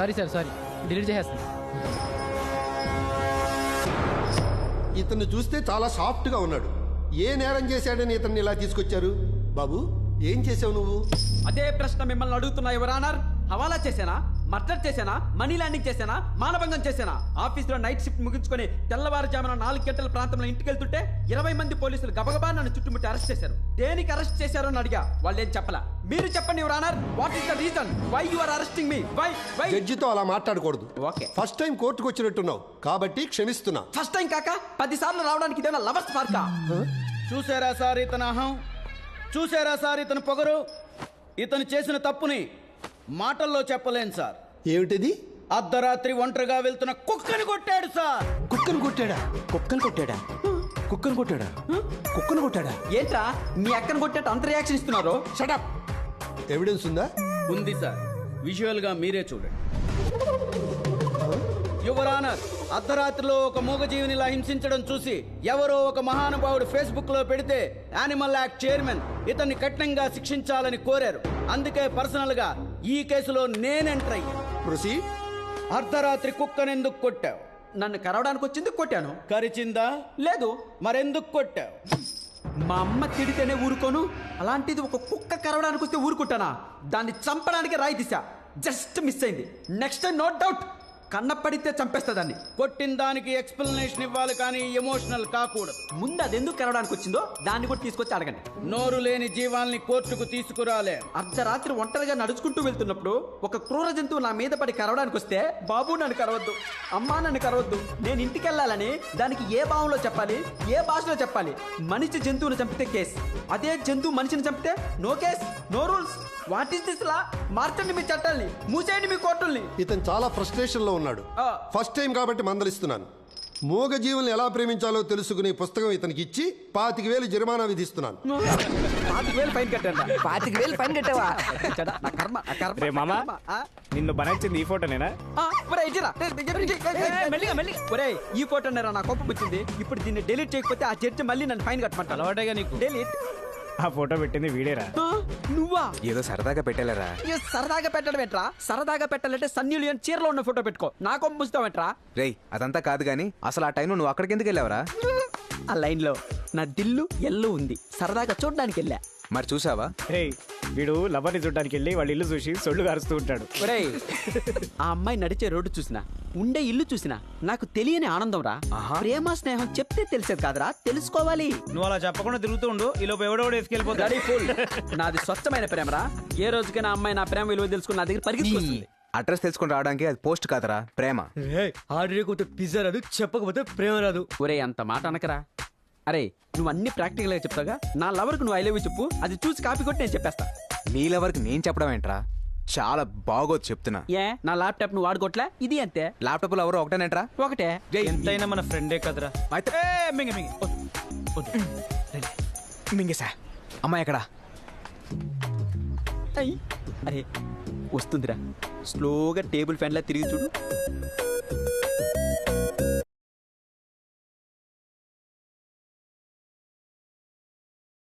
Sorry sir sorry, delete చేసేస్తాను. ఇతన్ని చూస్తే చాలా సాఫ్ట్ గా ఉన్నాడు. ఏ నేరం చేశాడని ఇతన్ని ఇలా తీసుకొచ్చారు? బాబు, ఏం చేసావు నువ్వు? అదే ప్రశ్న మిమ్మల్ని అడుగుతున్నా యువర్ ఆనర్. హవాలా చేశానా, మర్డర్ చేశానా, మనీ ల్యాండింగ్ చేశానా, మానభంగం చేశానా? ఆఫీసులో నైట్ షిఫ్ట్ ముగించుకొని తెల్లవారుజామున 4 గంటల ప్రాంతంలో ఇంటికి వెళ్తుంటే 20 మంది పోలీసులు గబగబా నన్ను చుట్టుముట్టి అరెస్ట్ చేశారు. దేనికి అరెస్ట్ చేశారో అని అడిగా, వాళ్ళు ఏం చెప్పలా. మీరు చెప్పండి your honour, what is the reason why you are arresting me? Why? జడ్జితో అలా మాట్లాడకూడదు. ఓకే, ఫస్ట్ టైం కోర్టుకు వచ్చినట్టున్నావు కాబట్టి క్షమిస్తున్నా. ఫస్ట్ టైం కాక 10 సార్లు రావడానికి ఇదేనా లవర్స్ పార్కా? చూసారా సార్ ఇతను అహం, చూసారా సార్ ఇతను పొగరు. ఇతను చేసిన తప్పుని మాటల్లో చెప్పలేను సార్. ఏమిటిది? అర్ధరాత్రి ఒంటరిగా వెళ్తున్న కుక్కని కొట్టాడు సార్. కుక్కను కొట్టాడా? కుక్కను కొట్టాడా? కుక్కను కొట్టాడా? కుక్కను కొట్టాడా? ఏంట్రా మీ అక్కను కొట్టేట అంత రియాక్షన్ ఇస్తున్నారు? షటప్. ఎవిడెన్స్ ఉందా? ఉంది సార్, విజువల్ గా మీరే చూడండి. యువర్ ఆనర్, అర్ధరాత్రిలో ఒక మూగజీవినిలా హింసించడం చూసి ఎవరో ఒక మహానుభావుడు ఫేస్బుక్ లో పెడితే యానిమల్ యాక్ట్ చైర్మన్ ఇతన్ని కఠినంగా శిక్షించాలని కోరారు. అందుకే పర్సనల్ గా ఈ కేసులో నేను ఎంటర్ అయ్యా. ప్రొసీడ్. అర్ధరాత్రి కుక్కనెందుకు కొట్టావు? నన్ను కరవడానికి వచ్చింది, కొట్టాను. కరిచిందా? లేదు. మరెందుకు కొట్టావు? మా అమ్మ తిడితేనే ఊరుకోను, అలాంటిది ఒక కుక్క కరవడానికి వస్తే ఊరుకుంటానా? దాన్ని చంపడానికి రాయి దిశ జస్ట్ మిస్ అయింది. నెక్స్ట్ టైం నో డౌట్ కన్న పడితే చంపేస్తా దాన్ని. కొట్టిన దానికి ఎక్స్ప్లెనేషన్ ఇవ్వాలి కానీ ఎమోషనల్ కాకూడదు. ముందు అది ఎందుకు కరవడానికి వచ్చిందో దాన్ని కూడా తీసుకొచ్చి అడగండి. నోరు లేని జీవాల్ని కోర్టుకు తీసుకురాలే. అర్ధరాత్రి ఒంటరిగా నడుచుకుంటూ వెళ్తున్నప్పుడు ఒక క్రూర జంతువు నా మీద పడి కరవడానికి వస్తే, బాబు నన్ను కరవద్దు, అమ్మా నన్ను కరవద్దు, నేను ఇంటికి వెళ్ళాలని దానికి ఏ భావంలో చెప్పాలి, ఏ భాషలో చెప్పాలి? మనిషి జంతువుని చంపితే కేస్, అదే జంతువు మనిషిని చంపితే no case, no rules. What is this law? మార్చండి మీ చట్టాల్ని, మూసేయండి మీ కోర్టుల్ని. ఇతను చాలా ఫ్రస్ట్రేషన్ లో ఉన్నాడు. ఫస్ట్ టైం కాబట్టి మందలిస్తున్నాను. మూగ జీవుల్ని ఎలా ప్రేమించాలో తెలుసుకునే పుస్తకం ఇతనికి ఇచ్చి 25,000 జరిమానా విధిస్తున్నాను. 25,000 ఫైన్ కట్టండి. 25,000 ఫైన్ కట్టావా? నా కర్మ, నా కర్మ. రే మామా, నిన్ను బనాయించింది ఈ ఫోటోనేనా? ఒరేయ్, ఈ ఫోటో నా కోపం వచ్చింది. ఇప్పుడు దీన్ని డిలీట్ చేయకపోతే ఆ చర్చ మళ్ళీ నన్ను ఫైన్ కట్టమంటాను. అలవాటేగా నీకు. డిలీట్. ఆ ఫోటో పెట్టింది వీడేరా? నువ్వా? ఏదో సరదాగా పెట్టాలరా. సరదాగా పెట్టడం ఏంట్రా? సరదాగా పెట్టాలంటే సన్నీ లియోన్ చీరలో ఉన్న ఫోటో పెట్టుకో. నా కోపం ముస్తావేంట్రా? రేయ్, అదంతా కాదు గానీ అసలు ఆ టైంలో నువ్వు అక్కడికి ఎందుకు వెళ్ళావరా? ఆ లైన్ లో నా దిల్లు ఎల్లు ఉంది, సరదాగా చూడడానికి వెళ్ళా. మరి చూసావా? రే, వీడు లవర్ని చూడడానికి వెళ్ళి వాళ్ళ ఇల్లు చూసి సొల్లు కారుస్తూ ఉంటాడు. ఒరేయ్, ఆ అమ్మాయి నడిచే రోడ్డు చూసినా, ఉండే ఇల్లు చూసినా నాకు తెలియని ఆనందం రా. ప్రేమ స్నేహం చెప్తే తెలిసేది కాదురా, తెలుసుకోవాలి. నువ్వు అలా చెప్పకుండా తిరుగుతూ ఉండు, ఈ లోపు ఎవడోడు వేసుకెళ్ళిపోతాడు. నాది స్వచ్ఛమైన ప్రేమరా. ఏ రోజుకైనా అమ్మాయి నా ప్రేమ విలువ తెలుసుకుని నా దగ్గర పరిగెత్తుకొస్తుంది. అడ్రస్ తెలుసుకుని రావడానికి అది పోస్ట్ కాదరా, ప్రేమ. ఆర్డర్ పిజ్జా రాదు, చెప్పకపోతే ప్రేమ రాదు. ఒరే, అంత మాట అనకరా. అరే, నువ్వు అన్ని ప్రాక్టికల్ గా చెప్తాగా. నా లవర్కు నువ్వు ఐ లవ్ యూ చెప్పు, అది చూసి కాపీ కొట్టి నేను చెప్పేస్తా. నీ లవర్కి నేను చెప్పడం ఏంట్రా? చాలా బాగోదు చెప్తున్నా. ఏ, నా ల్యాప్టాప్ నువ్వు వాడుకోవట్లే? ఇది అంతే. ల్యాప్టాప్ లో ఎవరు ఒకటేనేట్రా? ఒకటే. ఎంతైనా మన ఫ్రెండే కదరా. మింగేసా. అమ్మాయి ఎక్కడా? అరే, వస్తుందిరా. స్లోగా టేబుల్ ఫ్యాన్ లా తిరిగి చూడు.